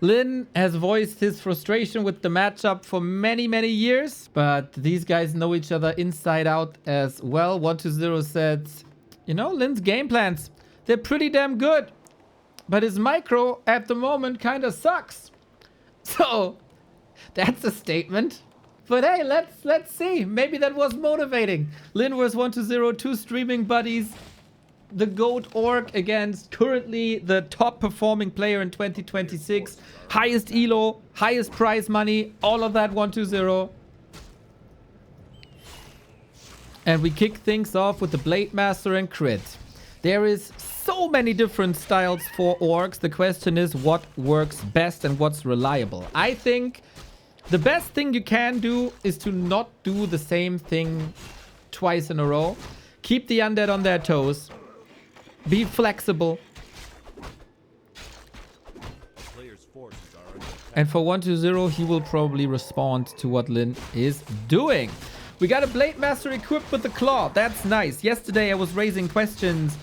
LYN has voiced his frustration with the matchup for many, many years, but these guys know each other inside out as well. 120 said, you know, LYN's game plans, they're pretty damn good, but his micro at the moment kind of sucks. So that's a statement. But hey, let's see. Maybe that was motivating. LYN vs 120, two streaming buddies. The GOAT orc against currently the top performing player in 2026. Highest elo, highest prize money, all of that 120. And we kick things off with the Blade Master and Crit. There is so many different styles for orcs. The question is what works best and what's reliable. I think the best thing you can do is to not do the same thing twice in a row. Keep the undead on their toes. Be flexible. And for 120, he will probably respond to what LYN is doing. We got a Blade Master equipped with the claw. That's nice. Yesterday I was raising questions.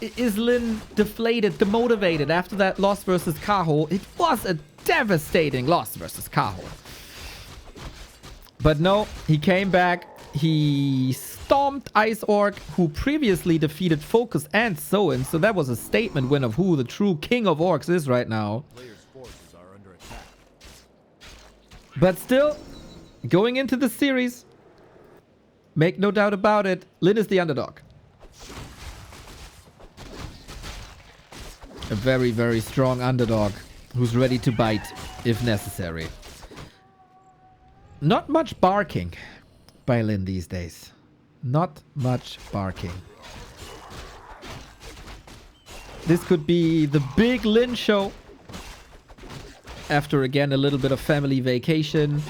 Is LYN deflated, demotivated after that loss versus Kaho? It was a devastating loss versus Kaho. But no, he came back. He stomped Ice Orc, who previously defeated Focus and Soin. So that was a statement win of who the true king of orcs is right now. But still, going into the series, make no doubt about it, LYN is the underdog. A very, very strong underdog who's ready to bite if necessary. Not much barking by LYN these days. Not much barking. This could be the big LYN show. After again a little bit of family vacation.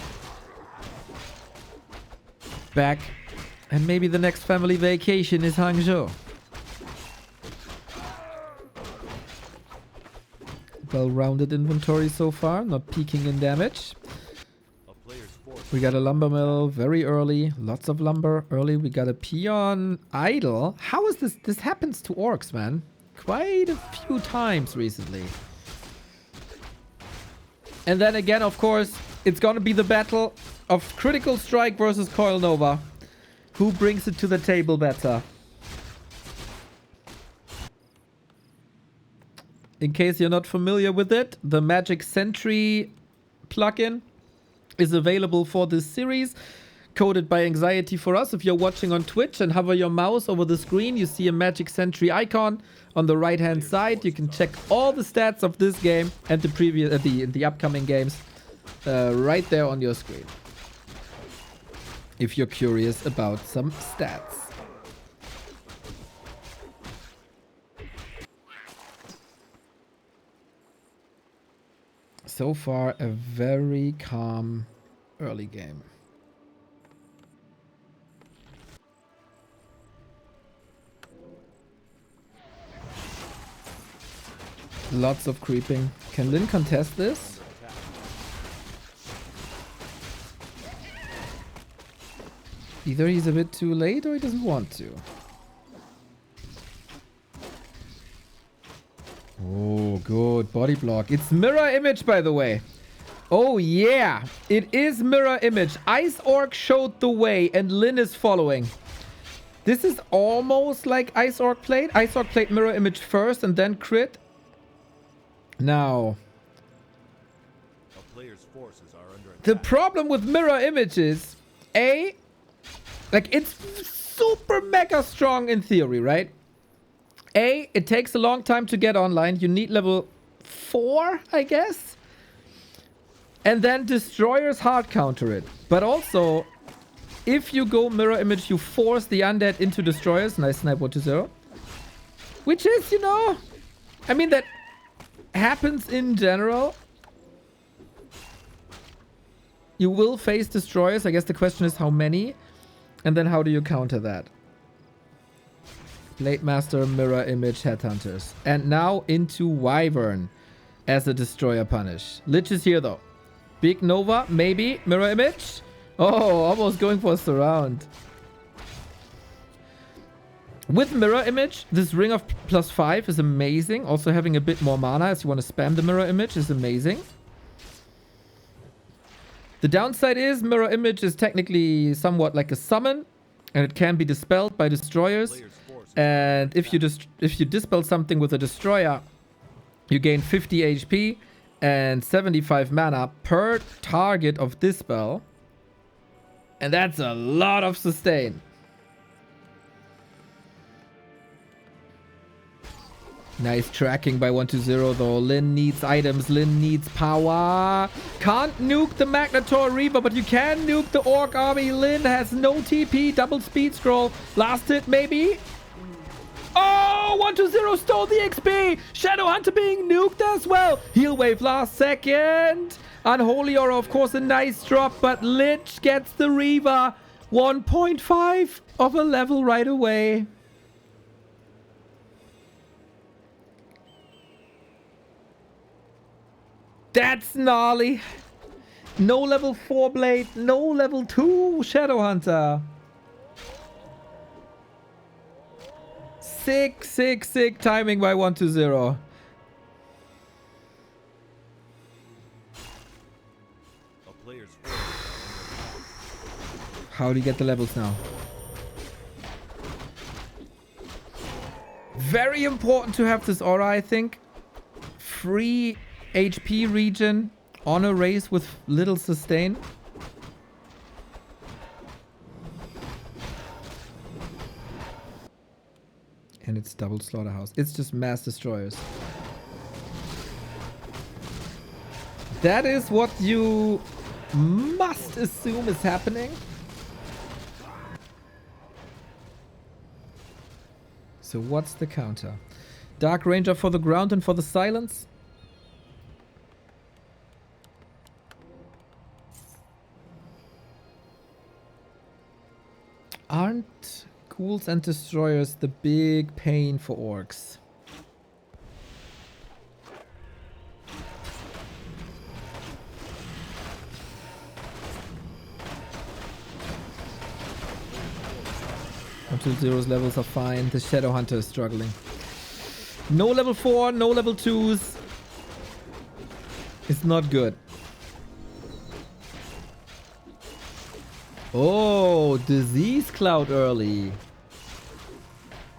Back. And maybe the next family vacation is Hangzhou. Well-rounded inventory so far. Not peaking in damage. We got a lumber mill very early. Lots of lumber early. We got a peon idle. How is this? This happens to orcs, man. Quite a few times recently. And then again, of course, it's gonna be the battle of Critical Strike versus Coil Nova. Who brings it to the table better? In case you're not familiar with it, the Magic Sentry plugin is available for this series, coded by Anxiety for Us. If you're watching on Twitch and hover your mouse over the screen, you see a Magic Sentry icon on the right hand side. You can check all the stats of this game and the previous the upcoming games right there on your screen, if you're curious about some stats. So far, a very calm early game. Lots of creeping. Can LYN contest this? Either he's a bit too late or he doesn't want to. Oh, good. Body block. It's mirror image, by the way. Oh, yeah. It is mirror image. Ice Orc showed the way and LYN is following. This is almost like Ice Orc played. Ice Orc played mirror image first and then crit. Now, the problem with mirror image is, like, it's super mega strong in theory, right? It takes a long time to get online. You need level 4, I guess. And then destroyers hard counter it. But also, if you go mirror image, you force the undead into destroyers. Nice snipe 120. Which is, you know, I mean, that happens in general. You will face destroyers. I guess the question is how many. And then how do you counter that? Blade Master, mirror image, headhunters. And now into Wyvern as a destroyer punish. Lich is here though. Big Nova, maybe. Mirror image. Oh, almost going for a surround. With mirror image, this ring of +5 is amazing. Also having a bit more mana as you want to spam the mirror image is amazing. The downside is mirror image is technically somewhat like a summon, and it can be dispelled by destroyers. And if you dispel something with a destroyer, you gain 50 HP and 75 mana per target of dispel. And that's a lot of sustain. Nice tracking by 120 though. LYN needs items. LYN needs power. Can't nuke the Magnetor Reaver, but you can nuke the Orc army. LYN has no TP. Double speed scroll. Last hit maybe. Oh, 120 stole the XP. Shadow Hunter being nuked as well. Heal wave last second. Unholy Aura, of course, a nice drop, but Lich gets the Reaver. 1.5 of a level right away. That's gnarly. No level 4 blade, no level 2 Shadow Hunter. Sick timing by 120. How do you get the levels now? Very important to have this aura, I think. Free HP regen on a race with little sustain. And it's double slaughterhouse. It's just mass destroyers. That is what you must assume is happening. So what's the counter? Dark Ranger for the ground and for the silence. Aren't ghouls and destroyers the big pain for orcs? Until Zero's levels are fine. The Shadow Hunter is struggling. No level 4, no level 2s. It's not good. Oh, Disease Cloud early.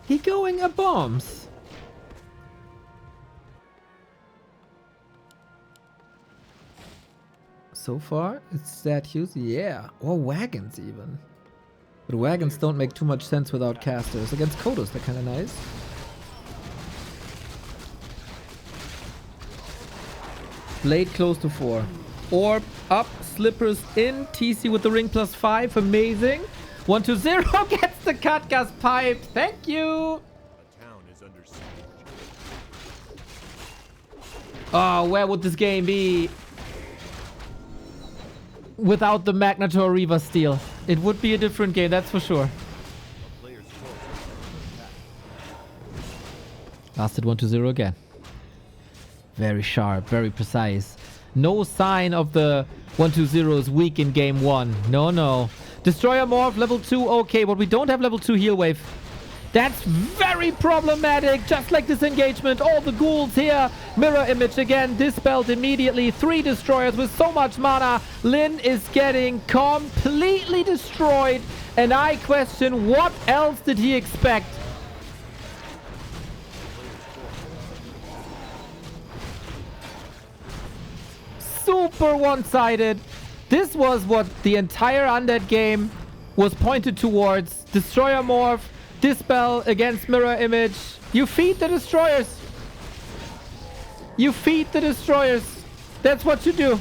He going a bombs. So far, it's statues, yeah. Or wagons even. But wagons don't make too much sense without casters. Against Kodos, they're kind of nice. Blade close to 4. Orb up, slippers in, TC with the ring +5, amazing. 120 gets the Katga's pipe, thank you. Oh, where would this game be without the Magnetor Reaver steal? It would be a different game, that's for sure. Lasted 120 again. Very sharp, very precise. No sign of the 120's weak in game 1. No. Destroyer Morph, level 2, okay, but we don't have level 2 heal wave. That's very problematic, just like this engagement. All the ghouls here. Mirror image again, dispelled immediately. 3 destroyers with so much mana. LYN is getting completely destroyed. And I question, what else did he expect? Super one-sided. This was what the entire Undead game was pointed towards. Destroyer Morph, Dispel against Mirror Image. You feed the destroyers. You feed the destroyers. That's what you do.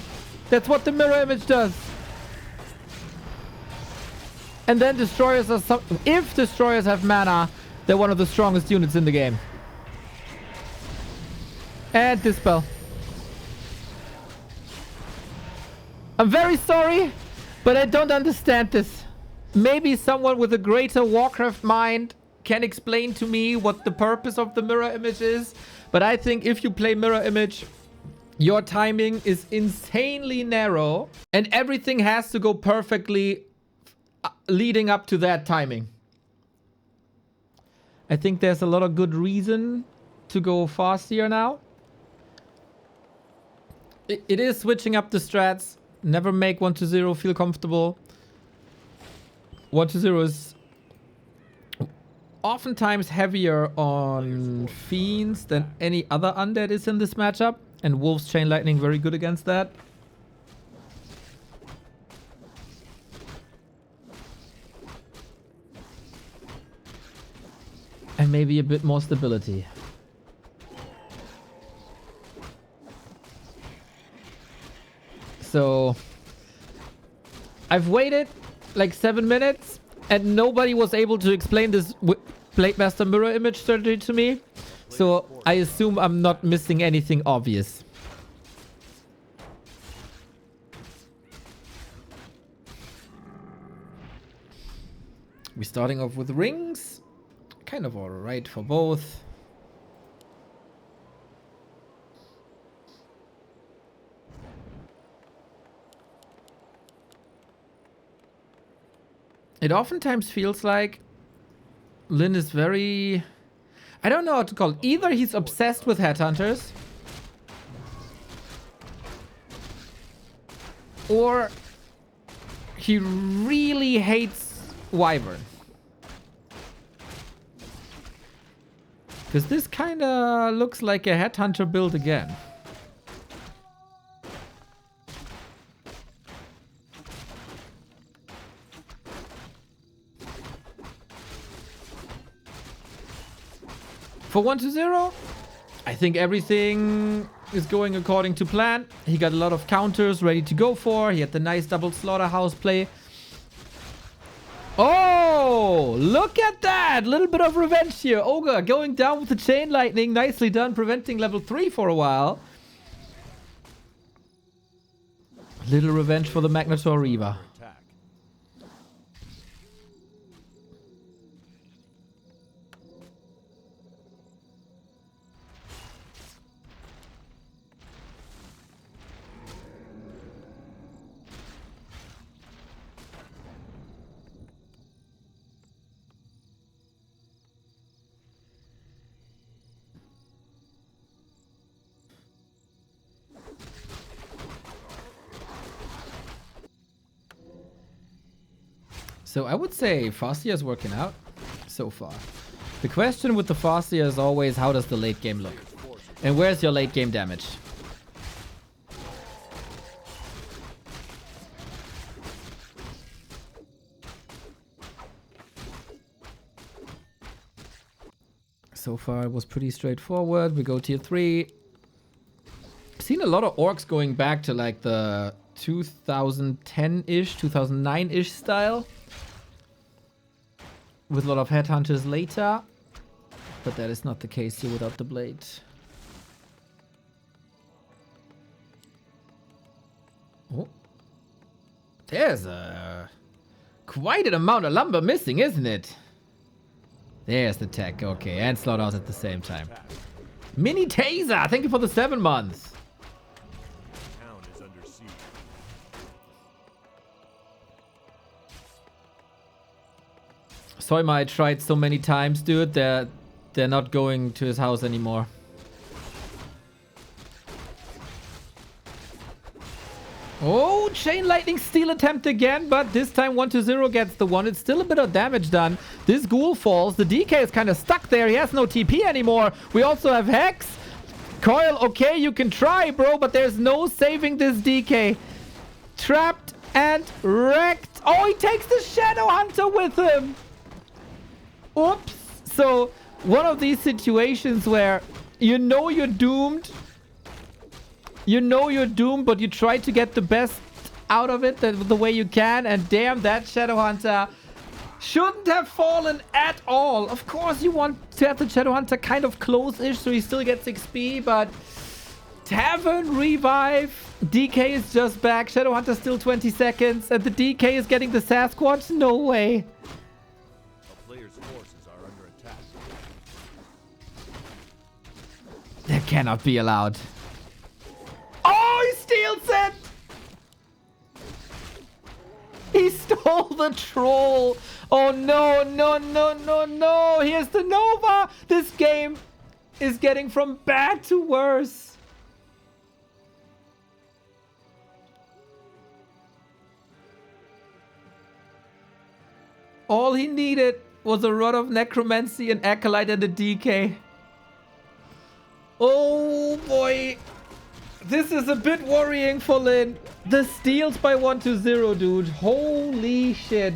That's what the Mirror Image does. And then destroyers are if destroyers have mana, they're one of the strongest units in the game. And Dispel. I'm very sorry, but I don't understand this. Maybe someone with a greater Warcraft mind can explain to me what the purpose of the mirror image is. But I think if you play mirror image, your timing is insanely narrow and everything has to go perfectly leading up to that timing. I think there's a lot of good reason to go Farseer now. It is switching up the strats. Never make 1-0 feel comfortable. 1-0 is oftentimes heavier on Fiends than any other undead is in this matchup. And Wolf's Chain Lightning very good against that. And maybe a bit more stability. So I've waited like 7 minutes and nobody was able to explain this Blade Master mirror image strategy to me. So I assume I'm not missing anything obvious. We're starting off with rings. Kind of alright for both. It oftentimes feels like LYN is very... I don't know how to call it. Either he's obsessed with headhunters, or he really hates Wyvern. Because this kind of looks like a headhunter build again. For 1-0, I think everything is going according to plan. He got a lot of counters ready to go for. He had the nice double slaughterhouse play. Oh, look at that. Little bit of revenge here. Ogre going down with the chain lightning. Nicely done, preventing level 3 for a while. Little revenge for the Magnetor Reaver. So I would say Farseer is working out so far. The question with the Farseer is always, how does the late game look? And where's your late game damage? So far it was pretty straightforward. We go tier 3. Seen a lot of orcs going back to like the 2010-ish, 2009-ish style. With a lot of headhunters later. But that is not the case here without the blade. Oh. There's quite an amount of lumber missing, isn't it? There's the tech. Okay, and slaughterhouse at the same time. Mini Taser! Thank you for the 7 months. Soima, I tried so many times, dude. They're not going to his house anymore. Oh, Chain Lightning steal attempt again, but this time 1-0 gets the one. It's still a bit of damage done. This ghoul falls. The DK is kind of stuck there. He has no TP anymore. We also have Hex. Coil, okay, you can try, bro, but there's no saving this DK. Trapped and wrecked. Oh, he takes the Shadow Hunter with him. Oops. So, one of these situations where you know you're doomed. You know you're doomed, but you try to get the best out of it the way you can. And damn, that Shadow Hunter shouldn't have fallen at all. Of course, you want to have the Shadow Hunter kind of close-ish, so he still gets XP, but Tavern Revive. DK is just back. Shadow Hunter still 20 seconds, and the DK is getting the Sasquatch? No way. That cannot be allowed. Oh, he steals it! He stole the troll. Oh no, no, no, no, no. Here's the Nova. This game is getting from bad to worse. All he needed was a rod of necromancy, an acolyte, and a DK. Oh boy. This is a bit worrying for LYN. The steals by 1-0, dude. Holy shit.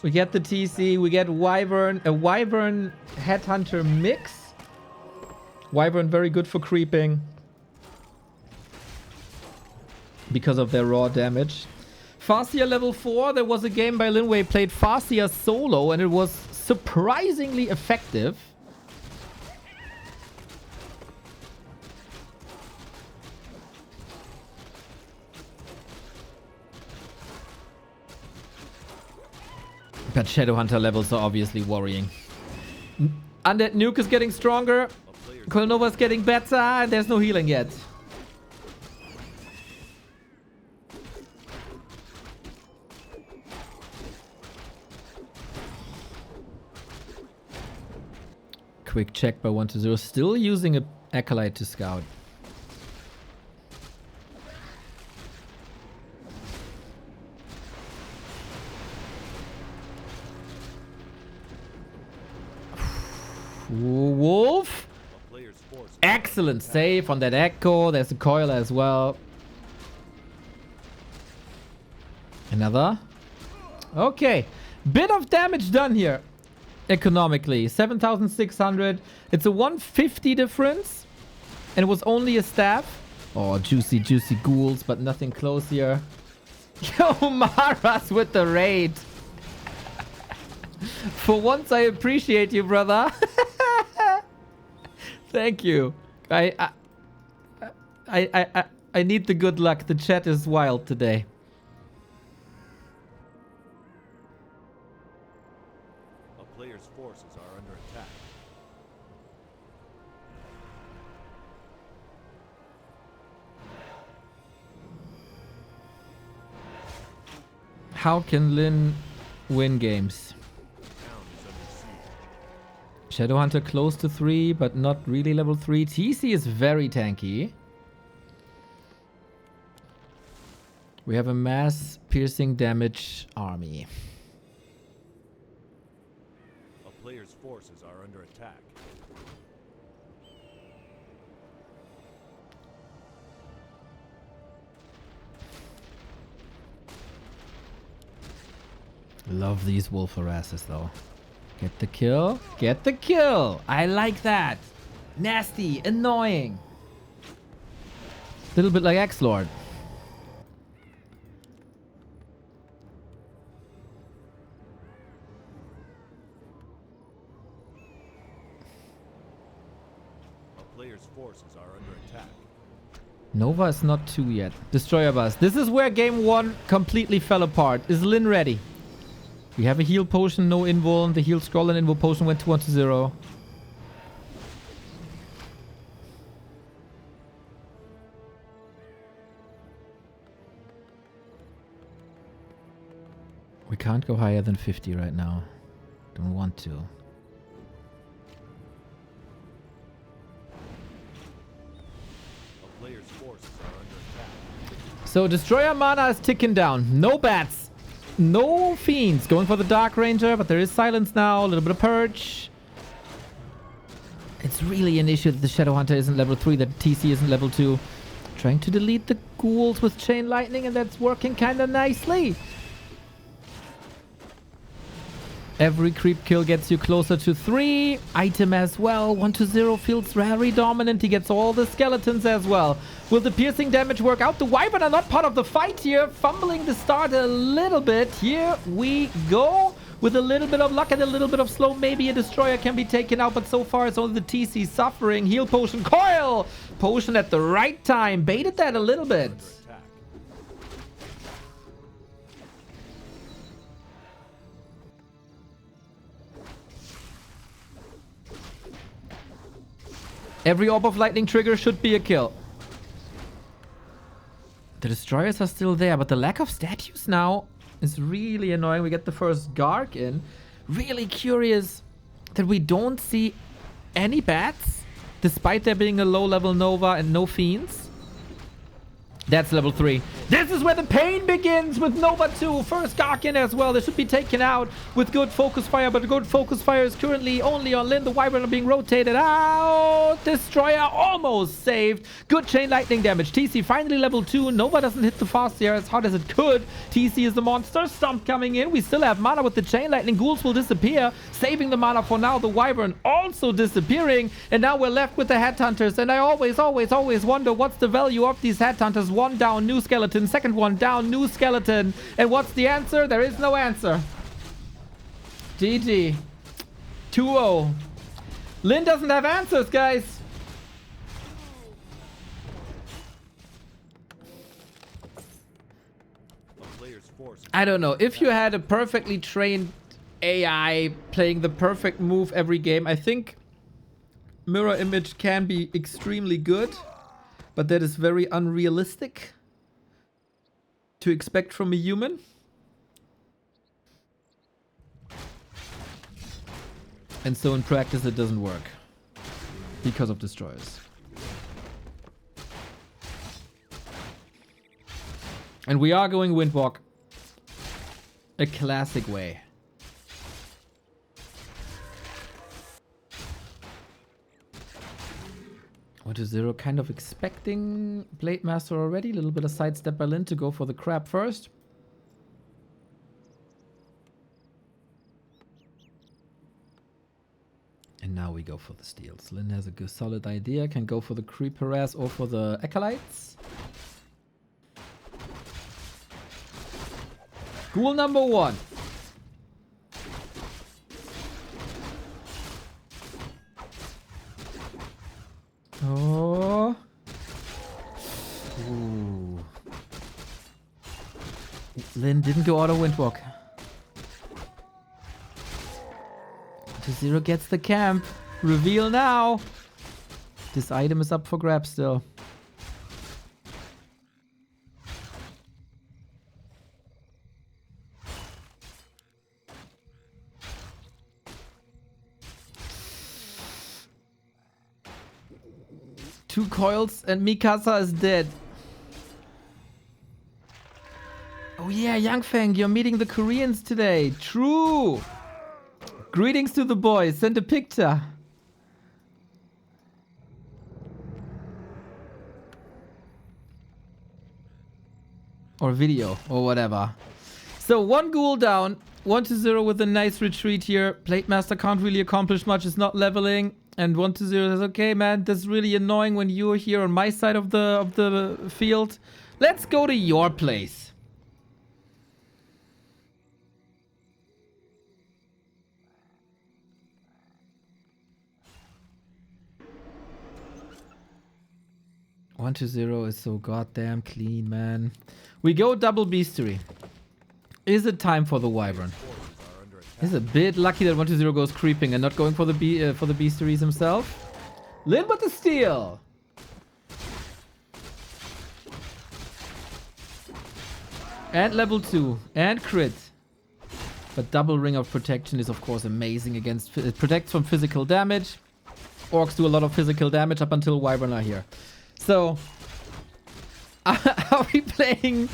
We get the TC, we get Wyvern, a Wyvern Headhunter mix. Wyvern very good for creeping because of their raw damage. Farseer level 4, there was a game by LYN where he played Farseer solo and it was surprisingly effective. But Shadowhunter levels are obviously worrying. Undead Nuke is getting stronger. Colnova's getting better, and there's no healing yet. Quick check by 1-0. Still using an Acolyte to scout. Wolf. Excellent save on that Echo. There's a coil as well. Another. Okay. Bit of damage done here. Economically. 7,600. It's a 150 difference. And it was only a staff. Oh, juicy, juicy ghouls, but nothing close here. Yo, Maras with the raid. For once, I appreciate you, brother. Thank you. I need the good luck. The chat is wild today. A player's forces are under attack. How can LYN win games? Shadowhunter close to 3, but not really level 3. TC is very tanky. We have a mass piercing damage army. A player's forces are under attack. Love these wolf harasses though. Get the kill. Get the kill. I like that. Nasty. Annoying. Little bit like X-Lord. A player's forces are under attack. Nova is not 2 yet. Destroyer Bus. This is where game 1 completely fell apart. Is LYN ready? We have a heal potion, no invuln. The heal scroll and invul potion went to 1-0. We can't go higher than 50 right now. Don't want to. A player's forces are under attack. So Destroyer mana is ticking down. No bats. No fiends. Going for the Dark Ranger, but there is silence now. A little bit of purge. It's really an issue that the Shadowhunter isn't level 3, that TC isn't level 2. Trying to delete the ghouls with Chain Lightning, and that's working kind of nicely. Every creep kill gets you closer to 3. Item as well. 1-0 feels very dominant. He gets all the skeletons as well. Will the piercing damage work out? The Wyvern are not part of the fight here. Fumbling the start a little bit. Here we go. With a little bit of luck and a little bit of slow, maybe a destroyer can be taken out. But so far, it's only the TC suffering. Heal potion. Coil! Potion at the right time. Baited that a little bit. Every Orb of Lightning trigger should be a kill. The destroyers are still there, but the lack of statues now is really annoying. We get the first Garg in. Really curious that we don't see any bats, despite there being a low-level Nova and no Fiends. That's level 3. This is where the pain begins with Nova 2. First Garg in as well. They should be taken out with good focus fire, but the good focus fire is currently only on LYN. The Wyvern are being rotated out. Destroyer almost saved. Good chain lightning damage. TC finally level 2. Nova doesn't hit the fast here as hard as it could. TC is the monster. Stomp coming in. We still have mana with the chain lightning. Ghouls will disappear, saving the mana for now. The Wyvern also disappearing. And now we're left with the Headhunters. And I always wonder what's the value of these Headhunters. One down, new skeleton. Second one down, new skeleton. And what's the answer? There is no answer. GG. 2-0. LYN doesn't have answers, guys. I don't know. If you had a perfectly trained AI playing the perfect move every game, I think mirror image can be extremely good. But that is very unrealistic to expect from a human. And so in practice it doesn't work. Because of destroyers. And we are going Windwalk. A classic way. 1-0, kind of expecting Blade Master already. A little bit of sidestep by LYN to go for the crab first. And now we go for the steals. LYN has a good solid idea. Can go for the creep harass or for the acolytes. Ghoul number 1. Oh. Ooh. LYN didn't go auto Windwalk. 2-0 gets the camp. Reveal now. This item is up for grabs still. Two coils and Mikasa is dead. Oh yeah, Yangfeng, you're meeting the Koreans today. True. Greetings to the boys. Send a picture. Or video, or whatever. So one ghoul down. 1-0 with a nice retreat here. Blade Master can't really accomplish much. It's not leveling. And 1-0 says, okay, man, that's really annoying when you're here on my side of the field. Let's go to your place. One to 0 is so goddamn clean, man. We go double beastery. Is it time for the Wyvern? It's a bit lucky that 1-0 goes creeping and not going for the beasteries himself. LYN with the steal. And level 2. And crit. But double ring of protection is of course amazing against... It protects from physical damage. Orcs do a lot of physical damage up until Wyvern are here. So... Are we playing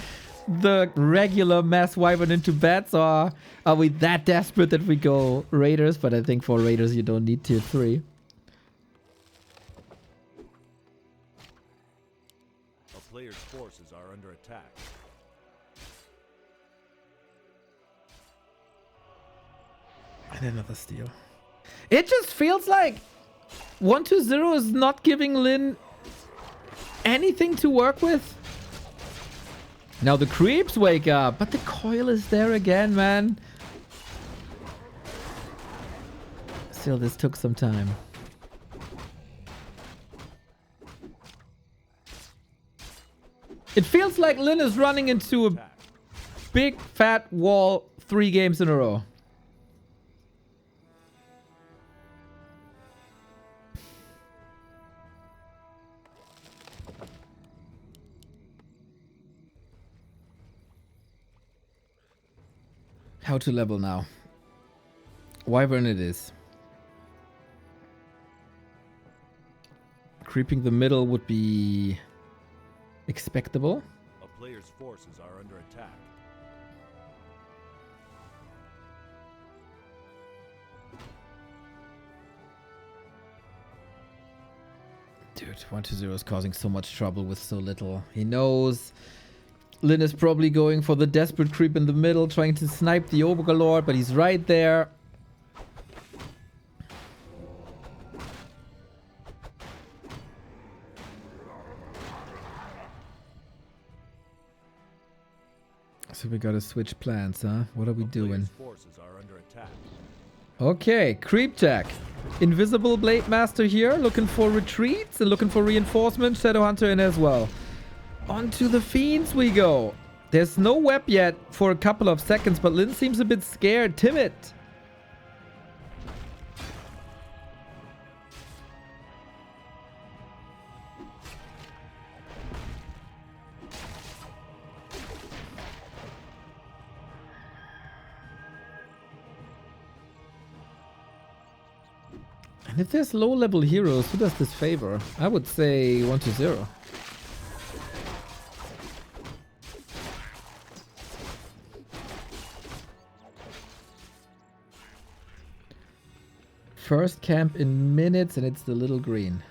the regular mass Wyvern into bats, or are we that desperate that we go Raiders? But I think for Raiders you don't need tier 3. A player's forces are under attack. And another steal. It just feels like 1-0 is not giving LYN anything to work with. Now the creeps wake up, but the coil is there again, man. Still, this took some time. It feels like LYN is running into a big fat wall 3 games in a row. How to level now? Wyvern it is. Creeping the middle would be expectable. A player's forces are under attack. Dude, 120 is causing so much trouble with so little. He knows LYN is probably going for the desperate creep in the middle, trying to snipe the Overlord, but he's right there. So we gotta switch plans, huh? What are we doing? Forces are under attack. Okay, creep tech. Invisible Blade Master here, looking for retreats and looking for reinforcements. Shadowhunter in as well. Onto the Fiends we go. There's no web yet for a couple of seconds, but LYN seems a bit scared, timid. And if there's low-level heroes, who does this favor? I would say 120. First camp in minutes, and it's the little green.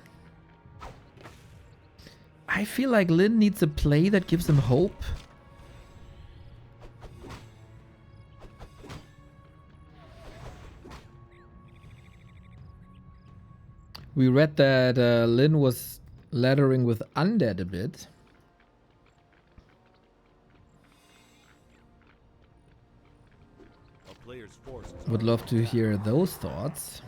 I feel like LYN needs a play that gives him hope. We read that LYN was laddering with Undead a bit. A player's forces Would love to hear those thoughts.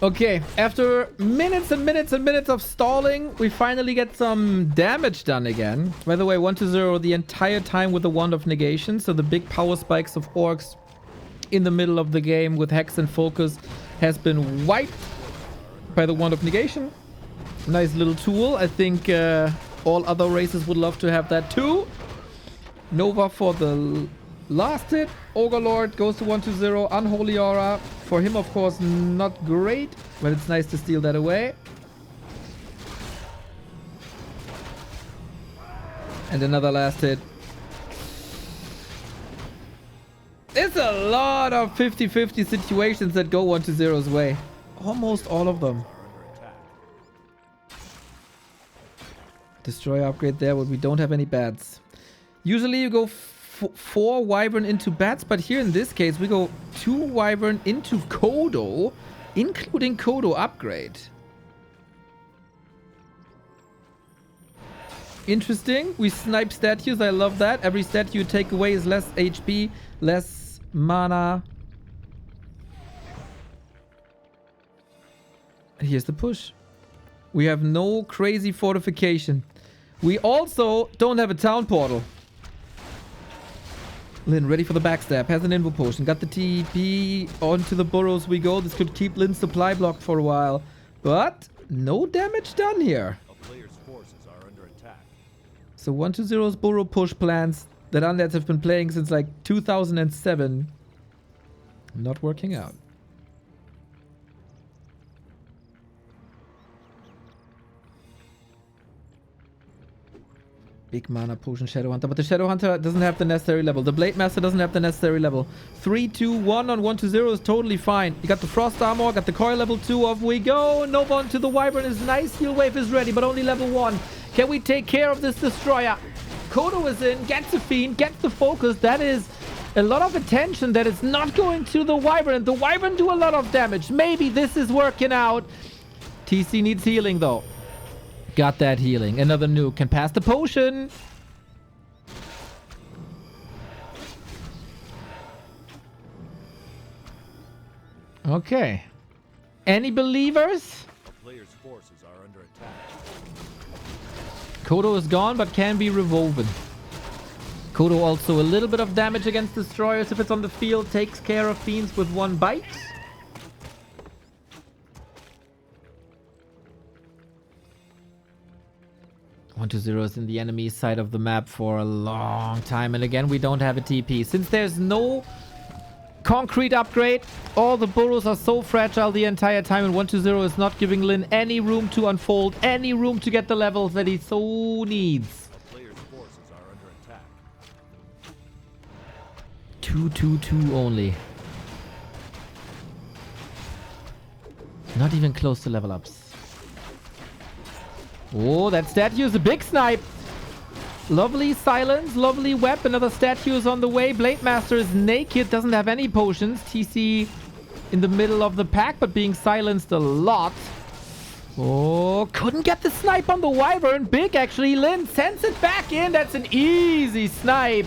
Okay, after minutes and minutes and minutes of stalling, we finally get some damage done again. By the way, 120 the entire time with the Wand of Negation, so the big power spikes of orcs in the middle of the game with Hex and Focus has been wiped by the Wand of Negation. Nice little tool. I think all other races would love to have that too. Nova for the last hit. Overlord goes to 120. Unholy Aura. For him, of course, not great, but it's nice to steal that away. And another last hit. There's a lot of 50-50 situations that go 120's way. Almost all of them. Destroyer upgrade there, but we don't have any bats. Usually you go 4 Wyvern into bats, but here in this case we go 2 Wyvern into Kodo, including Kodo upgrade. Interesting. We snipe statues. I love that. Every statue you take away is less HP, less mana. And here's the push. We have no crazy fortification. We also don't have a town portal. LYN ready for the backstab. Has an invo potion. Got the TP. Onto the burrows we go. This could keep LYN's supply blocked for a while. But no damage done here. A player's forces are under attack. So 120's burrow push plans that Undeads have been playing since like 2007. Not working out. Big mana potion Shadowhunter, but the Shadowhunter doesn't have the necessary level. The Blade Master doesn't have the necessary level. 3, 2, 1 on 120 is totally fine. You got the Frost Armor, got the Coil level 2, off we go. Nova onto the Wyvern is nice. Heal Wave is ready, but only level 1. Can we take care of this Destroyer? Kodo is in, gets the Fiend, gets the Focus. That is a lot of attention that is not going to the Wyvern. And the Wyvern do a lot of damage. Maybe this is working out. TC needs healing though. Got that healing. Another nuke. Can pass the potion. Okay. Any believers? The player's forces are under attack. Kodo is gone, but can be rewoven. Kodo also a little bit of damage against destroyers if it's on the field. Takes care of fiends with 1 bite. One to zero is in the enemy side of the map for a long time. And again, we don't have a TP. Since there's no concrete upgrade, all the burrows are so fragile the entire time. And 1-0 is not giving LYN any room to unfold, any room to get the levels that he so needs. 2-2-2 only. Not even close to level ups. Oh, that statue is a big snipe. Lovely silence, lovely web. Another statue is on the way. Blade Master is naked, doesn't have any potions. TC in the middle of the pack, but being silenced a lot. Oh, couldn't get the snipe on the Wyvern. Big, actually. LYN sends it back in. That's an easy snipe.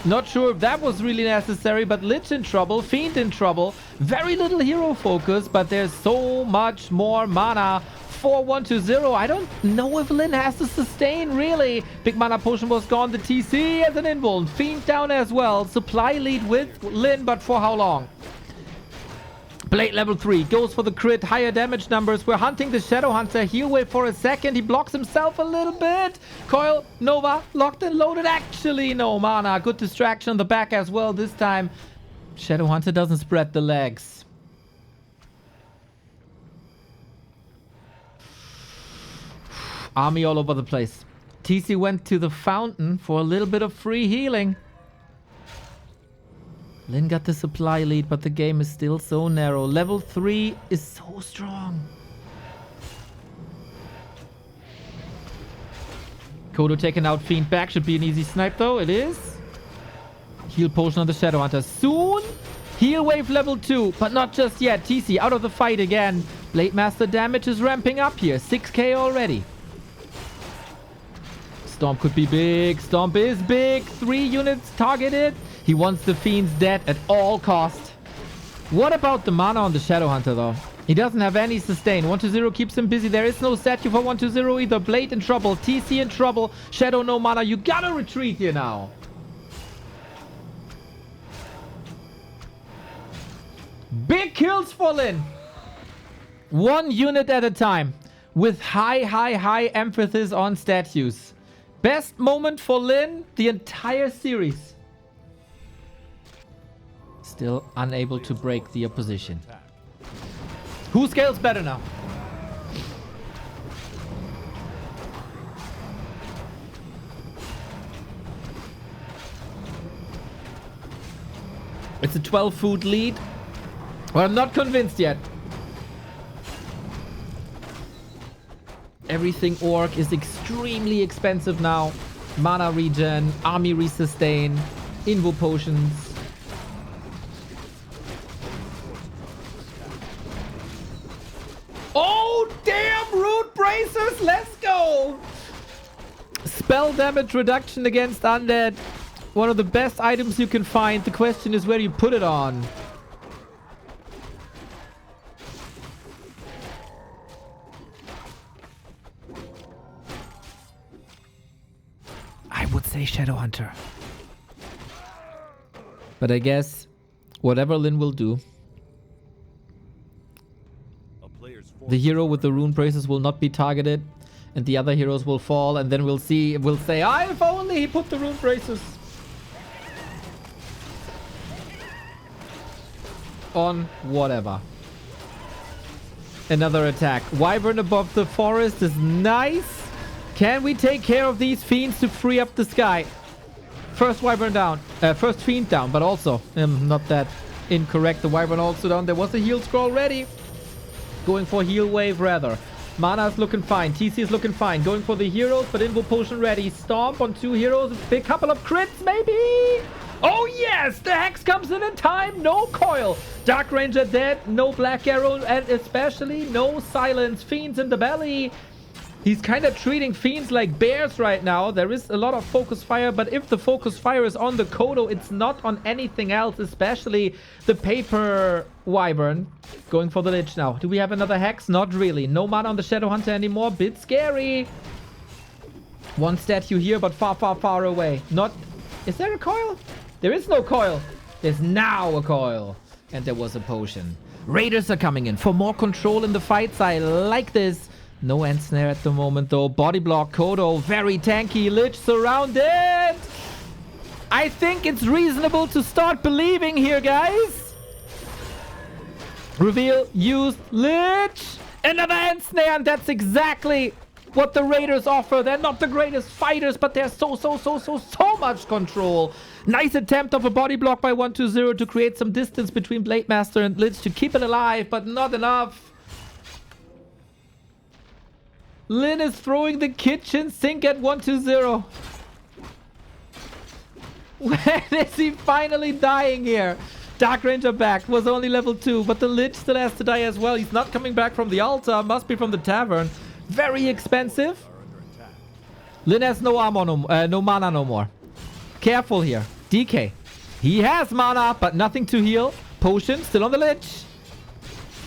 Not sure if that was really necessary, but Lich in trouble, Fiend in trouble. Very little hero focus, but there's so much more mana for 1-0. I don't know if LYN has to sustain, really. Big mana potion was gone. The TC as an invuln. Fiend down as well. Supply lead with LYN, but for how long? Blade level 3 goes for the crit, higher damage numbers. We're hunting the Shadow Hunter. Heal wave for a second. He blocks himself a little bit. Coil, Nova, locked and loaded. Actually, no mana. Good distraction on the back as well this time. Shadow Hunter doesn't spread the legs. Army all over the place. TC went to the fountain for a little bit of free healing. LYN got the supply lead, but the game is still so narrow. Level 3 is so strong. Kodo taking out Fiend back. Should be an easy snipe, though. It is. Heal potion on the Shadow Hunter. Soon. Heal wave level 2, but not just yet. TC out of the fight again. Blade Master damage is ramping up here. 6k already. Stomp could be big. Stomp is big. 3 units targeted. He wants the Fiends dead at all cost. What about the mana on the Shadow Hunter, though? He doesn't have any sustain. 1-0 keeps him busy. There is no statue for 1-0 either. Blade in trouble. TC in trouble. Shadow no mana. You gotta retreat here now. Big kills for LYN. 1 unit at a time. With high emphasis on statues. Best moment for LYN the entire series. Still unable to break the opposition. Who scales better now? It's a 12 food lead. Well, I'm not convinced yet. Everything orc is extremely expensive now. Mana regen, army resustain, invo potions. Oh, damn! Root bracers! Let's go! Spell damage reduction against undead. One of the best items you can find. The question is where you put it on. I would say Shadow Hunter. But I guess whatever LYN will do, the hero with the rune braces will not be targeted, and the other heroes will fall, and then we'll see. We'll say, "Ah, if only he put the rune braces on whatever." Another attack. Wyvern above the forest is nice. Can we take care of these fiends to free up the sky? First Wyvern down. First fiend down, but also not that incorrect. The Wyvern also down. There was a heal scroll ready. Going for heal wave rather. Mana is looking fine. TC is looking fine. Going for the heroes, but invo potion ready. Stomp on 2 heroes. A big couple of crits, maybe. Oh yes! The Hex comes in time. No coil. Dark Ranger dead. No Black Arrow. And especially no silence. Fiends in the belly. He's kind of treating fiends like bears right now. There is a lot of focus fire, but if the focus fire is on the Kodo, it's not on anything else, especially the paper Wyvern. Going for the Lich now. Do we have another Hex? Not really. No mana on the Shadow Hunter anymore. Bit scary. 1 statue here, but far away. Not Is there a coil? There is no coil. There's now a coil. And there was a potion. Raiders are coming in for more control in the fights. I like this. No end snare at the moment, though. Body block, Kodo, very tanky. Lich surrounded. I think it's reasonable to start believing here, guys. Reveal, use, Lich. Another end snare, and that's exactly what the Raiders offer. They're not the greatest fighters, but they're so much control. Nice attempt of a body block by 120 to create some distance between Blade Master and Lich to keep it alive, but not enough. LYN is throwing the kitchen sink at 120. When is he finally dying here? Dark Ranger back, was only level 2, but the Lich still has to die as well. He's not coming back from the altar, must be from the tavern. Very expensive. LYN has no armor, no mana no more. Careful here. DK. He has mana, but nothing to heal. Potion, still on the Lich.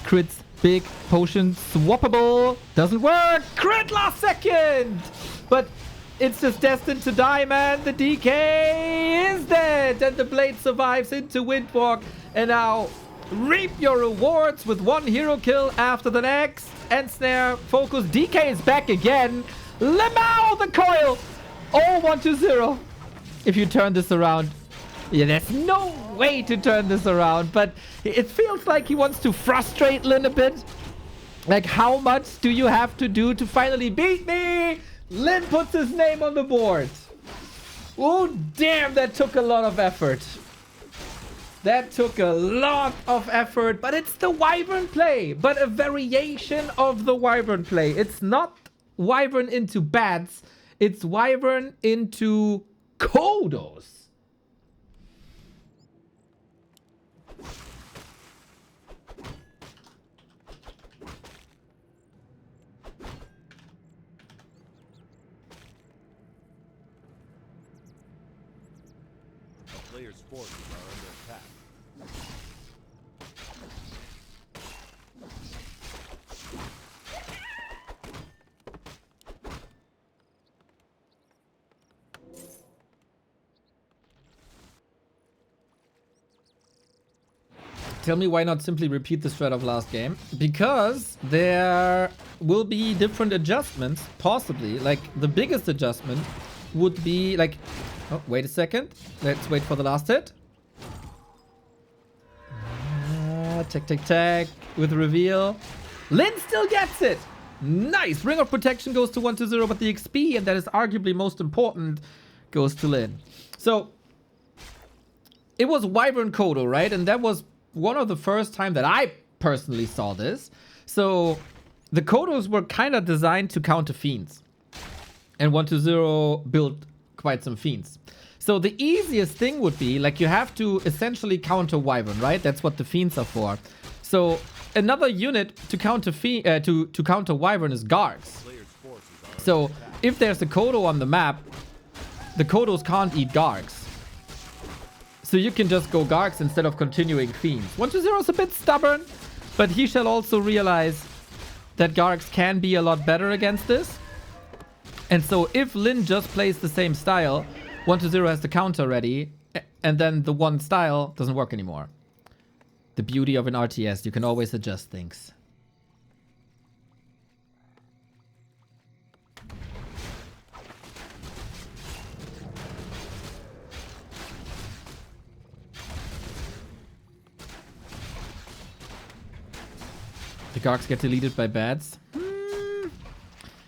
Crits, big, potion, swappable. Doesn't work. Crit last second. But it's just destined to die, man. The DK is dead. And the blade survives into Windwalk. And now reap your rewards with one hero kill after the next. End snare, focus. DK is back again. Lemao the coil. Oh, 120. If you turn this around. Yeah, there's no way to turn this around. But it feels like he wants to frustrate LYN a bit. Like, how much do you have to do to finally beat me? LYN puts his name on the board. Oh, damn, that took a lot of effort. That took a lot of effort, but it's the Wyvern play, but a variation of the Wyvern play. It's not Wyvern into bats, it's Wyvern into Kodos. A player's forces are under attack. Tell me why not simply repeat the strat of last game? Because there will be different adjustments, possibly. Like, the biggest adjustment would be, like... Oh, wait a second. Let's wait for the last hit. Tech. With reveal. LYN still gets it! Nice! Ring of Protection goes to 120, but the XP, and that is arguably most important, goes to LYN. So, it was Wyvern Kodo, right? And that was one of the first time that I personally saw this. So, the Kodos were kind of designed to counter fiends. And 120 built quite some fiends. So the easiest thing would be, like, you have to essentially counter Wyvern, right? That's what the fiends are for. So another unit to counter to counter Wyvern is Gargs. So if there's a Kodo on the map, the Kodos can't eat Gargs. So you can just go Gargs instead of continuing fiends. 120 is a bit stubborn, but he shall also realize that Gargs can be a lot better against this. And so if LYN just plays the same style, 120 has the counter ready, and then the one style doesn't work anymore. The beauty of an RTS, you can always adjust things. The Gargs get deleted by bats.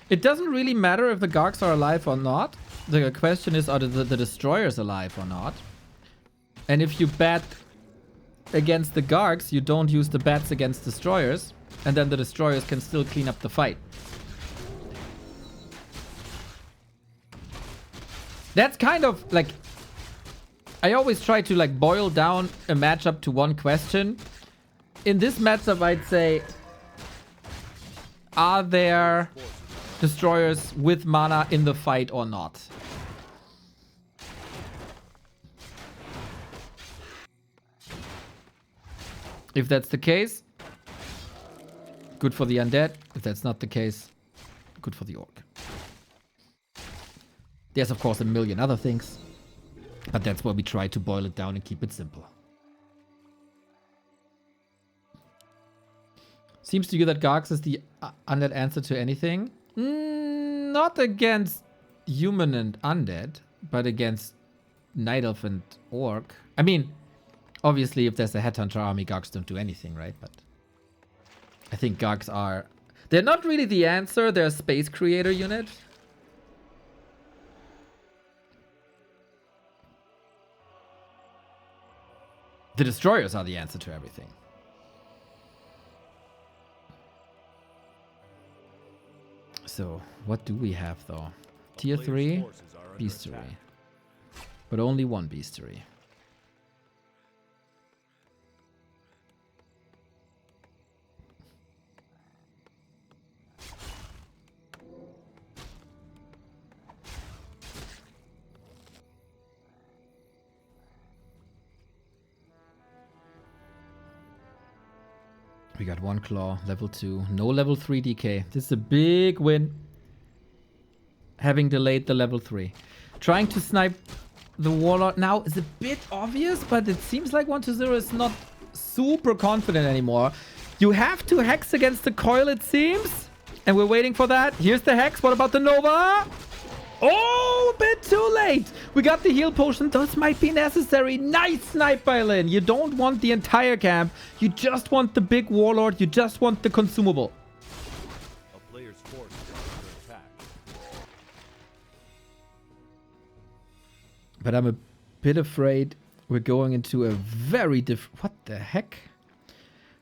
It doesn't really matter if the Gargs are alive or not. The question is, are the destroyers alive or not? And if you bat against the Gargs, you don't use the bats against destroyers. And then the destroyers can still clean up the fight. That's kind of like... I always try to like boil down a matchup to one question. In this matchup, I'd say... Are there destroyers with mana in the fight or not? If that's the case, good for the undead. If that's not the case, good for the orc. There's of course a million other things. But that's why we try to boil it down and keep it simple. Seems to you that Garx is the undead answer to anything? Not against human and undead, but against Night Elf and Orc. I mean, obviously, if there's a Headhunter army, Gargs don't do anything, right? But I think Gargs are... They're not really the answer. They're a space creator unit. The Destroyers are the answer to everything. So, what do we have, though? Tier 3, Beastery. But only one Beastery. We got one claw, level 2, no level 3 DK. This is a big win. Having delayed the level 3. Trying to snipe the Warlord now is a bit obvious, but it seems like 120 is not super confident anymore. You have to hex against the coil, it seems. And we're waiting for that. Here's the hex. What about the Nova? Oh, a bit too late. We got the heal potion. Those might be necessary. Nice snipe by LYN. You don't want the entire camp. You just want the big Warlord. You just want the consumable. A player's force is under attack. But I'm a bit afraid we're going into a very different... What the heck?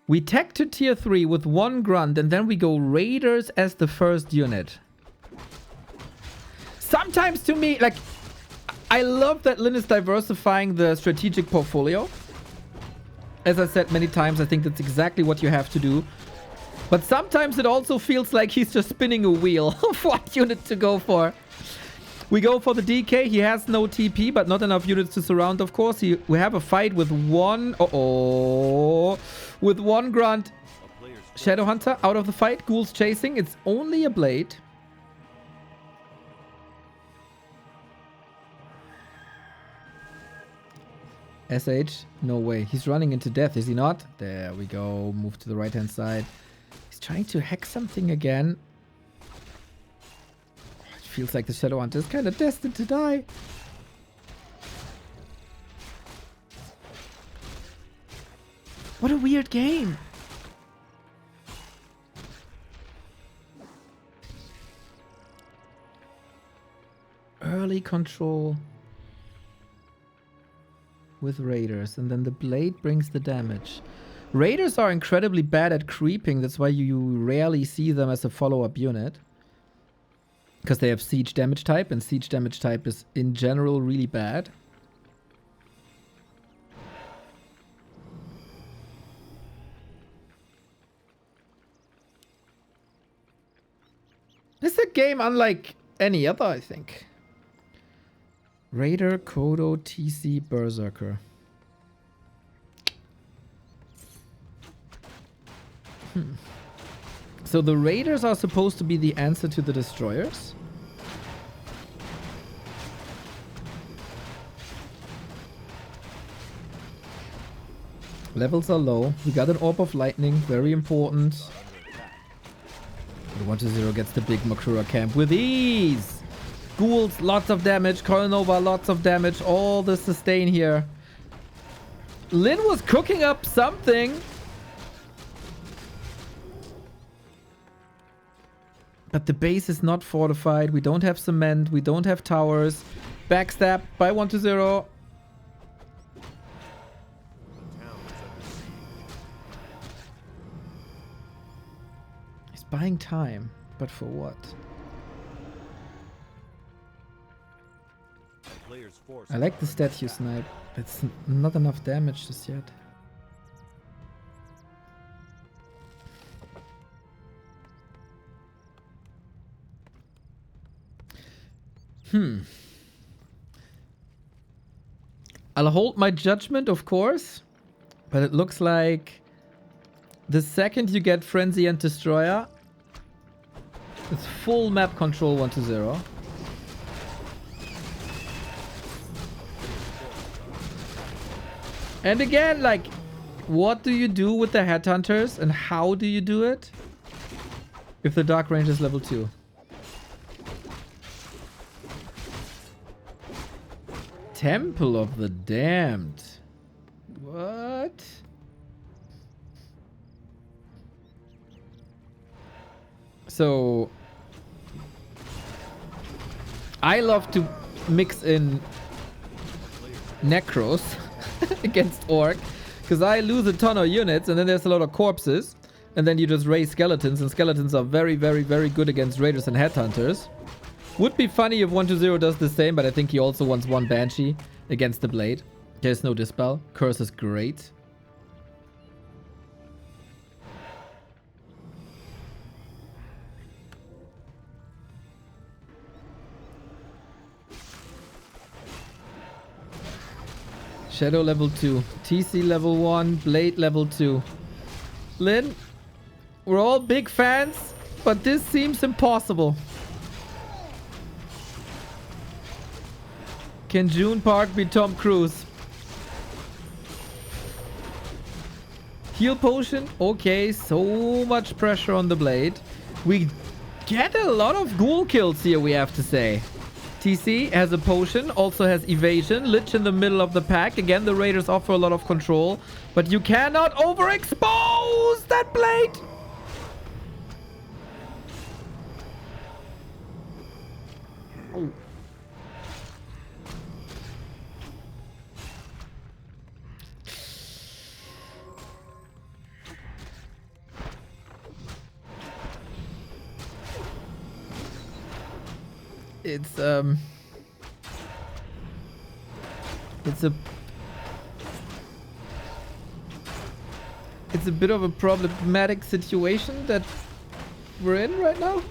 We tech to tier 3 with one grunt, and then we go Raiders as the first unit. Sometimes to me, like, I love that LYN is diversifying the strategic portfolio. As I said many times, I think that's exactly what you have to do. But sometimes it also feels like he's just spinning a wheel of what unit to go for. We go for the DK. He has no TP, but not enough units to surround, of course. We have a fight with one... with one grunt. Shadowhunter out of the fight. Ghouls chasing. It's only a blade. SH? No way. He's running into death, is he not? There we go. Move to the right-hand side. He's trying to hack something again. It feels like the Shadowhunter is kind of destined to die. What a weird game. Early control with Raiders, and then the blade brings the damage. Raiders are incredibly bad at creeping. That's why you rarely see them as a follow-up unit. Because they have siege damage type, and siege damage type is in general really bad. This is a game unlike any other, I think. Raider, Kodo, TC, Berserker. So the Raiders are supposed to be the answer to the Destroyers. Levels are low. We got an Orb of Lightning, very important. The 1-0 gets the big Makura camp with ease. Ghouls, lots of damage. Coil Nova, lots of damage. All the sustain here. LYN was cooking up something. But the base is not fortified. We don't have cement. We don't have towers. Backstab by 1-0. He's buying time. But for what? I like the statue snipe. It's not enough damage just yet. I'll hold my judgment, of course. But it looks like the second you get Frenzy and Destroyer, it's full map control 1-0. And again, like, what do you do with the headhunters and how do you do it? If the Dark Range is level 2. Temple of the Damned. What? So I love to mix in Necros against Orc, because I lose a ton of units and then there's a lot of corpses, and then you just raise skeletons, and skeletons are very, very, very good against raiders and headhunters. Would be funny if 120 does the same, but I think he also wants one Banshee against the Blade. There's no Dispel. Curse is great. Shadow level 2. TC level 1. Blade level 2. LYN, we're all big fans, but this seems impossible. Can June Park be Tom Cruise? Heal potion. Okay, so much pressure on the Blade. We get a lot of ghoul kills here, we have to say. TC has a potion, also has evasion. Lich in the middle of the pack. Again, the raiders offer a lot of control, but you cannot overexpose that Blade. Oh. It's a bit of a problematic situation that we're in right now.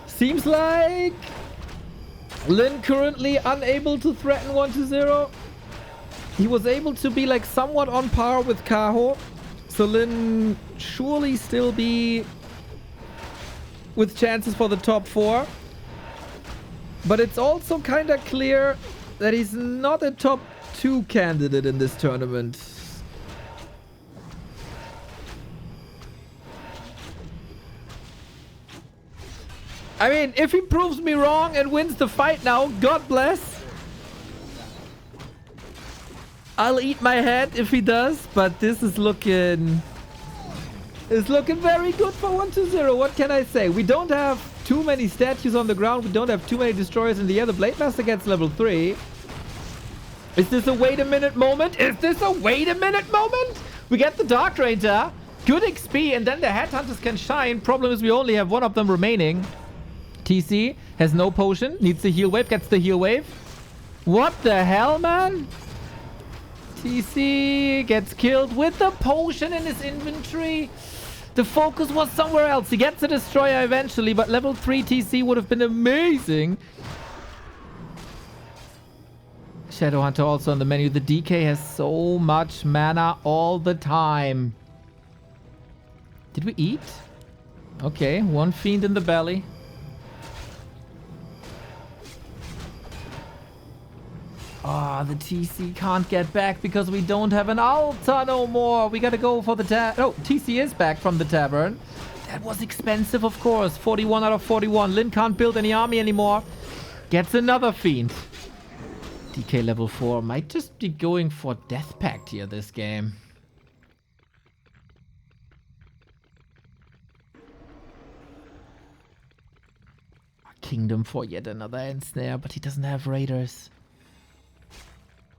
Seems like LYN currently unable to threaten 120. He was able to be like somewhat on par with Kaho. So LYN surely still be with chances for the top 4. But it's also kind of clear that he's not a top 2 candidate in this tournament. I mean, if he proves me wrong and wins the fight now, God bless. I'll eat my head if he does, but this is looking very good for 120. What can I say? We don't have too many statues on the ground. We don't have too many destroyers in the air. The Blade Master gets level 3. Is this a wait a minute moment? Is this a wait a minute moment? We get the Dark Ranger, good XP, and then the Headhunters can shine. Problem is we only have one of them remaining. TC has no potion, needs the heal wave, gets the heal wave. What the hell, man? TC gets killed with the potion in his inventory. The focus was somewhere else. He gets a destroyer eventually, but level 3 TC would have been amazing. Shadowhunter also on the menu. The DK has so much mana all the time. Did we eat? Okay, one fiend in the belly. Ah, the TC can't get back because we don't have an altar no more. We gotta go for the oh, TC is back from the tavern. That was expensive, of course. 41 out of 41. LYN can't build any army anymore. Gets another fiend. DK level 4 might just be going for Death Pact here this game. Kingdom for yet another ensnare, but he doesn't have raiders.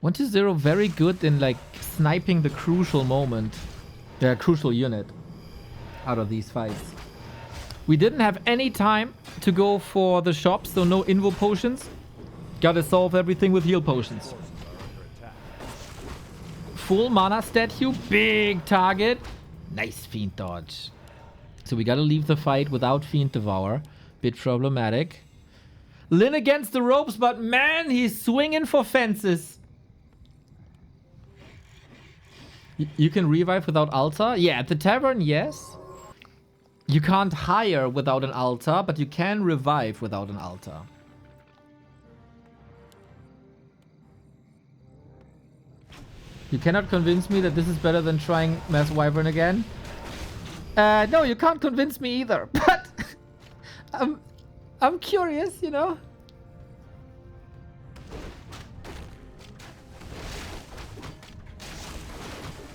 120 very good in like sniping the crucial moment, the crucial unit out of these fights. We didn't have any time to go for the shops, so no invo potions. Gotta solve everything with heal potions. Full mana statue, big target. Nice fiend dodge. So we gotta leave the fight without fiend devour. Bit problematic. LYN against the ropes, but man, he's swinging for fences. You can revive without altar? Yeah, at the tavern, yes. You can't hire without an altar, but you can revive without an altar. You cannot convince me that this is better than trying Mass Wyvern again. No, you can't convince me either. But I'm curious, you know.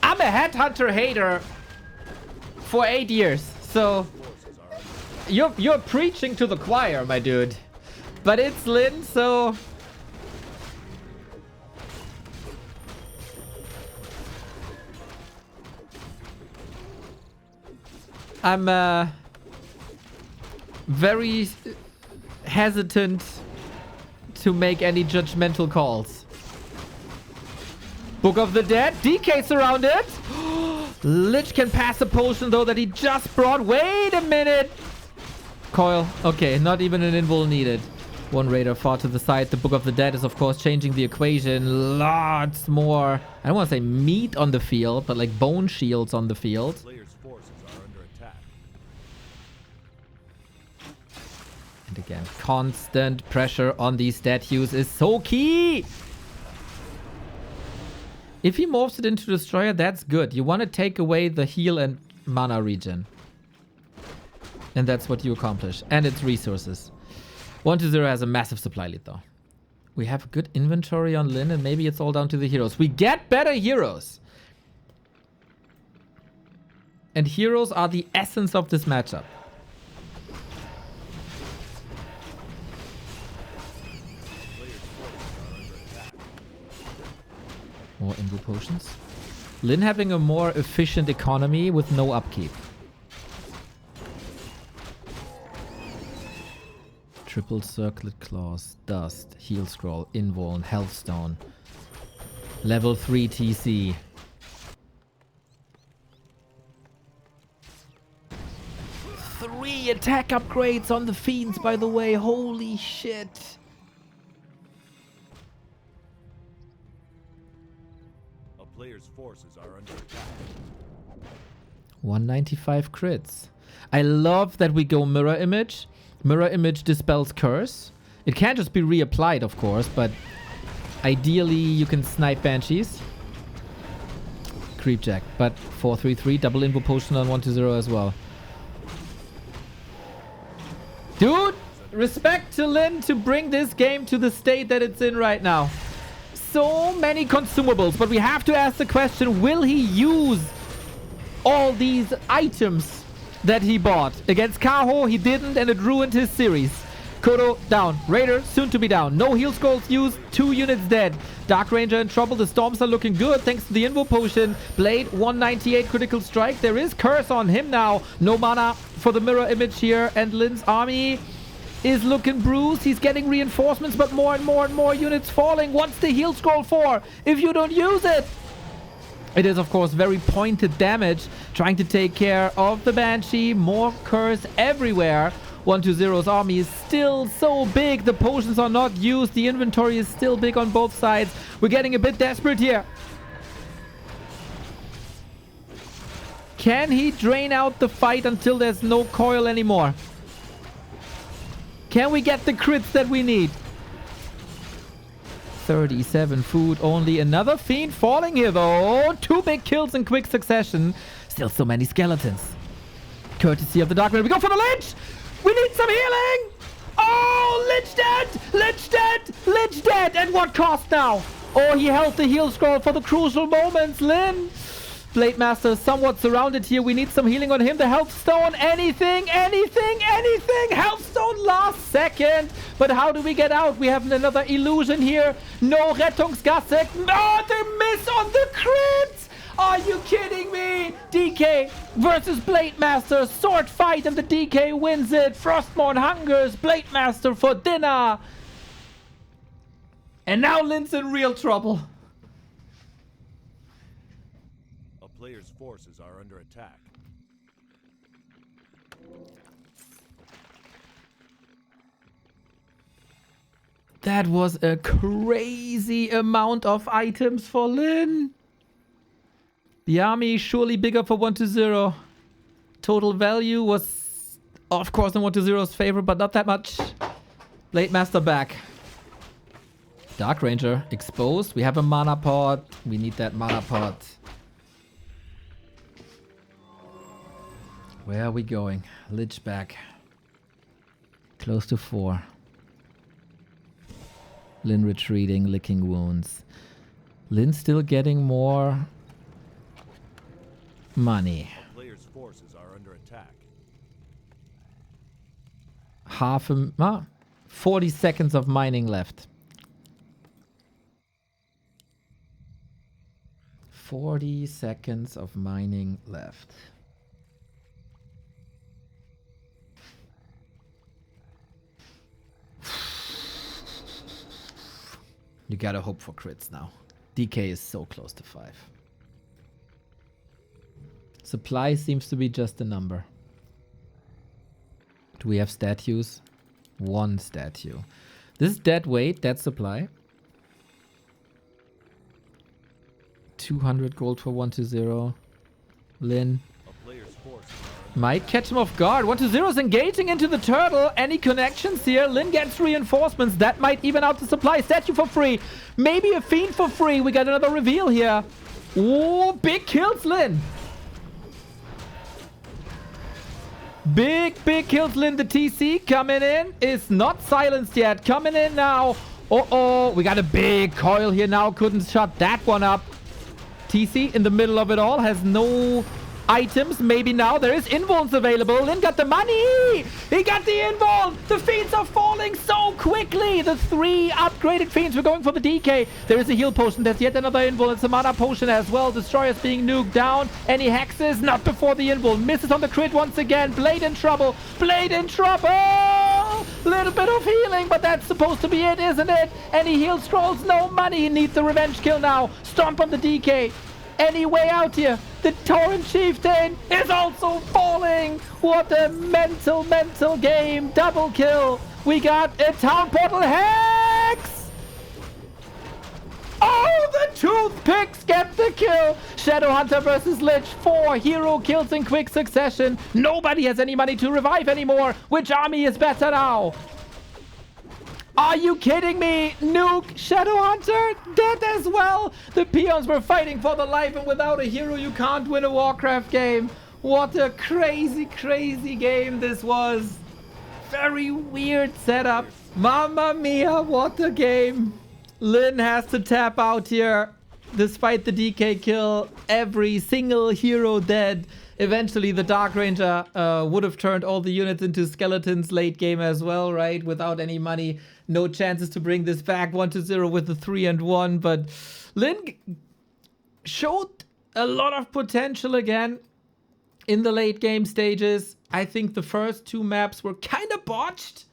I'm a headhunter hater for 8 years, so you're preaching to the choir, my dude. But it's LYN, so I'm very hesitant to make any judgmental calls. Book of the Dead, DK surrounded. Lich can pass a potion though that he just brought. Wait a minute. Coil. Okay, not even an invul needed. One raider far to the side. The Book of the Dead is of course changing the equation. Lots more, I don't want to say meat on the field, but like bone shields on the field. Players' forces are under attack. And again, constant pressure on these statues is so key. If he morphs it into Destroyer, that's good. You want to take away the heal and mana regen. And that's what you accomplish. And its resources. 1-0 has a massive supply lead though. We have a good inventory on LYN and maybe it's all down to the heroes. We get better heroes. And heroes are the essence of this matchup. More invul potions. LYN having a more efficient economy with no upkeep. Triple circlet claws, dust, heal scroll, invuln, health stone. Level 3 TC. Three attack upgrades on the fiends, by the way. Holy shit. Players' forces are under attack. 195 crits. I love that we go mirror image. Mirror image dispels curse. It can't just be reapplied, of course, but ideally you can snipe banshees. Creepjack, but 4-3-3 double invul potion on 1-0 as well. Dude, respect to LYN to bring this game to the state that it's in right now. So many consumables, but we have to ask the question, will he use all these items that he bought? Against Kaho, he didn't, and it ruined his series. Kodo down. Raider soon to be down. No heal scrolls used. 2 units dead. Dark Ranger in trouble. The storms are looking good thanks to the invul potion. Blade 198 critical strike. There is curse on him now. No mana for the mirror image here, and LYN's army is looking bruised. He's getting reinforcements, but more and more and more units falling. What's the heal scroll for if you don't use it? It is, of course, very pointed damage. Trying to take care of the Banshee. More curse everywhere. 1-0's army is still so big. The potions are not used. The inventory is still big on both sides. We're getting a bit desperate here. Can he drain out the fight until there's no coil anymore? Can we get the crits that we need? 37 food only. Another fiend falling here though. 2 big kills in quick succession. Still so many skeletons. Courtesy of the Dark Ranger. We go for the Lich! We need some healing! Oh, Lich dead! Lich dead! Lich dead! At what cost now? Oh, he held the heal scroll for the crucial moments. LYN! Blade Master is somewhat surrounded here. We need some healing on him. The Health Stone. Anything, anything, anything. Health Stone last second. But how do we get out? We have another illusion here. No Rettungsgasse. No, the miss on the crits. Are you kidding me? DK versus Blade Master. Sword fight and the DK wins it. Frostmourne hungers. Blade Master for dinner. And now LYN's in real trouble. Players' forces are under attack. That was a crazy amount of items for LYN. The army surely bigger for 1-0. Total value was, of course, in 1-0's favor, but not that much. Blade Master back. Dark Ranger exposed. We have a mana pot. We need that mana pot. Where are we going? Lich back. Close to 4. Lyn retreating, licking wounds. Lyn still getting more money. Players' forces are under attack. 40 seconds of mining left. 40 seconds of mining left. You gotta hope for crits now. DK is so close to 5. Supply seems to be just a number. Do we have statues? 1 statue. This is dead weight, dead supply. 200 gold for 1-0. Lyn. A player's forces Might catch him off guard. 1-0 is engaging into the turtle. Any connections here? Lyn gets reinforcements. That might even out the supply. Statue for free. Maybe a fiend for free. We got another reveal here. Oh, big kills, Lyn. Big kills, Lyn. The TC coming in is not silenced yet. Coming in now. Uh-oh. We got a big coil here now. Couldn't shut that one up. TC in the middle of it all. Has no items. Maybe now there is invulns available. Lyn got the money. He got the invuln. The fiends are falling so quickly. The 3 upgraded fiends. We're going for the DK. There is a heal potion. There's yet another invuln. It's a mana potion as well. Destroyer's being nuked down. Any hexes? Not before the invuln. Misses on the crit once again. Blade in trouble. Blade in trouble. Little bit of healing, but that's supposed to be it, isn't it? Any heal scrolls? No money. He needs the revenge kill now. Stomp on the DK. Any way out here? The Tauren Chieftain is also falling. What a mental game. Double kill. We got a Town Portal Hex. Oh, the toothpicks get the kill. Shadowhunter versus Lich. 4 hero kills in quick succession. Nobody has any money to revive anymore. Which army is better now? Are you kidding me? Nuke, Shadowhunter, dead as well. The peons were fighting for the life, and without a hero, you can't win a Warcraft game. What a crazy game this was. Very weird setup. Mamma mia, what a game. Lyn has to tap out here. Despite the DK kill, every single hero dead. Eventually, the Dark Ranger would have turned all the units into skeletons late game as well, right? Without any money. No chances to bring this back. 1-0 with the 3-1. But Lyn showed a lot of potential again in the late game stages. I think the first 2 maps were kind of botched.